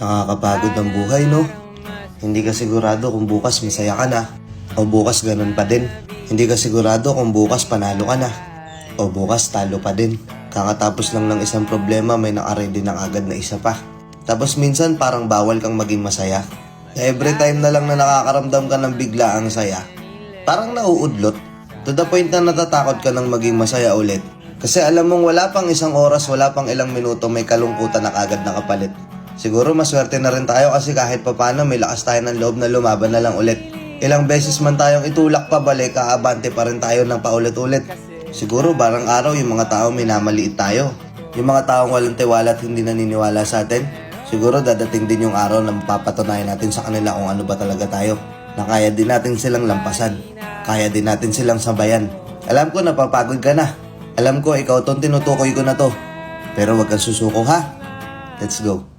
Nakakapagod ang buhay, no? Hindi ka sigurado kung bukas masaya ka na, o bukas ganun pa din. Hindi ka sigurado kung bukas panalo ka na, o bukas talo pa din. Kakatapos lang ng isang problema, may naka-ready na agad na isa pa. Tapos minsan parang bawal kang maging masaya. Every time na lang na nakakaramdam ka ng biglaang saya, parang nauudlot. To the point na natatakot ka ng maging masaya ulit. Kasi alam mong wala pang isang oras, wala pang ilang minuto, may kalungkutan na agad nakapalit. Siguro maswerte na rin tayo kasi kahit papano may lakas tayo ng loob na lumaban na lang ulit. Ilang beses man tayong itulak pabalik, kaabante pa rin tayo ng paulit-ulit. Siguro barang araw yung mga taong minamaliit tayo. Yung mga taong walang tiwala at hindi naniniwala sa atin. Siguro dadating din yung araw na mapapatunayan natin sa kanila kung ano ba talaga tayo. Na kaya din natin silang lampasan. Kaya din natin silang sabayan. Alam ko napapagod ka na. Alam ko ikaw tong tinutukoy ko na to. Pero wag kang susuko ha. Let's go.